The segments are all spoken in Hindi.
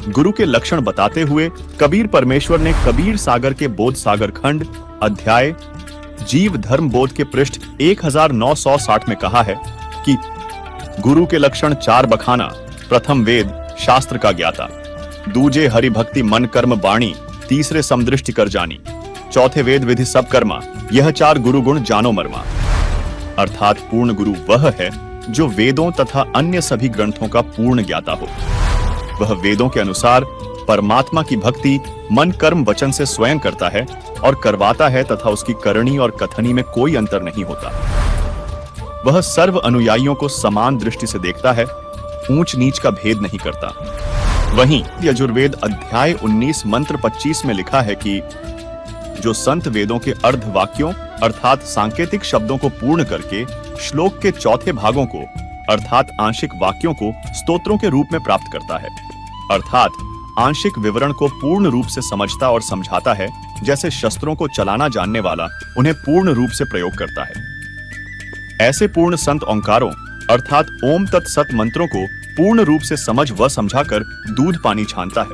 गुरु के लक्षण बताते हुए कबीर परमेश्वर ने कबीर सागर के बोध सागर खंड अध्याय जीव धर्म बोध के पृष्ठ 1960 में कहा है कि गुरु के लक्षण 4 बखाना। प्रथम वेद शास्त्र का ज्ञाता, दूजे हरि भक्ति मन कर्म बाणी, तीसरे समदृष्टि कर जानी, चौथे वेद विधि सब कर्मा, यह 4 गुरु गुण जानो मर्मा। अर्थात पूर्ण गुरु वह है जो वेदों तथा अन्य सभी ग्रंथों का पूर्ण ज्ञाता हो। वह वेदों के अनुसार परमात्मा की भक्ति मन कर्म वचन से स्वयं करता है और करवाता है तथा उसकी करनी और कथनी में कोई अंतर नहीं होता। वह सर्व अनुयायियों को समान दृष्टि से देखता है, ऊंच नीच का भेद नहीं करता। वहीं यजुर्वेद अध्याय 19 मंत्र 25 में लिखा है कि जो संत वेदों के अर्ध वाक्यों अर्थात सांकेतिक शब्दों को पूर्ण करके श्लोक के चौथे भागों को अर्थात आंशिक वाक्यों को स्तोत्रों के रूप में प्राप्त करता है, अर्थात आंशिक विवरण को पूर्ण रूप से समझता और समझाता है, जैसे शस्त्रों को चलाना जानने वाला उन्हें पूर्ण रूप से प्रयोग करता है। ऐसे पूर्ण संत ओंकारों अर्थात ओम तत्सत मंत्रों को पूर्ण रूप से समझ व समझाकर दूध पानी छानता है,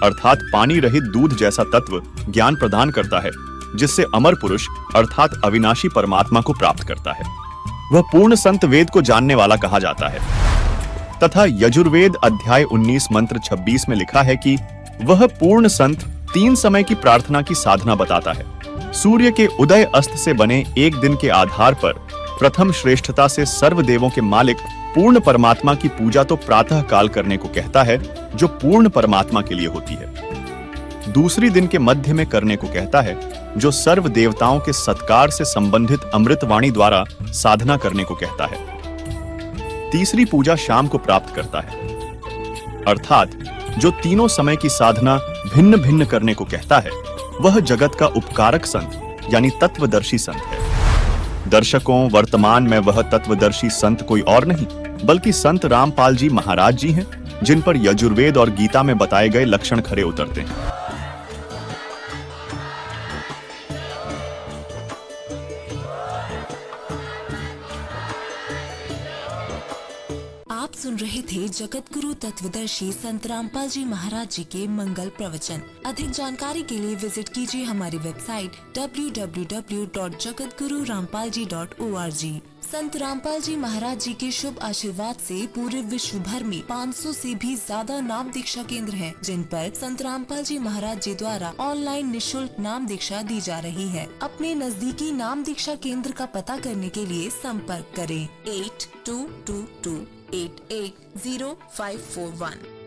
अर्थात पानी रहित दूध जैसा तत्व ज्ञान प्रदान करता है, जिससे अमर पुरुष अर्थात अविनाशी परमात्मा को प्राप्त करता है। वह पूर्ण संत वेद को जानने वाला कहा जाता है। तथा यजुर्वेद अध्याय 19 मंत्र 26 में लिखा है कि वह पूर्ण संत 3 समय की प्रार्थना की साधना बताता है। सूर्य के उदय अस्त से बने एक दिन के आधार पर प्रथम श्रेष्ठता से सर्व देवों के मालिक पूर्ण परमात्मा की पूजा तो प्रातः काल करने को कहता है, जो पूर्ण परमात्मा के लिए होती है। दूसरी दिन के मध्य में करने को कहता है, जो सर्व देवताओं के सत्कार से संबंधित अमृतवाणी द्वारा साधना करने को कहता है। तीसरी पूजा शाम को प्राप्त करता है, अर्थात जो तीनों समय की साधना भिन्न भिन्न करने को कहता है, वह जगत का उपकारक संत यानी तत्वदर्शी संत है। दर्शकों, वर्तमान में वह तत्वदर्शी संत कोई और नहीं बल्कि संत रामपाल जी महाराज जी हैं, जिन पर यजुर्वेद और गीता में बताए गए लक्षण खरे उतरते हैं। आप सुन रहे थे जगत गुरु तत्वदर्शी संत रामपाल जी महाराज जी के मंगल प्रवचन। अधिक जानकारी के लिए विजिट कीजिए हमारी वेबसाइट www.jagatgururampalji.org। संत रामपाल जी महाराज जी के शुभ आशीर्वाद से पूरे विश्व भर में 500 से भी ज्यादा नाम दीक्षा केंद्र हैं, जिन पर संत रामपाल जी महाराज जी द्वारा ऑनलाइन निशुल्क नाम दीक्षा दी जा रही है। अपने नजदीकी नाम दीक्षा केंद्र का पता करने के लिए संपर्क करें 8222880541।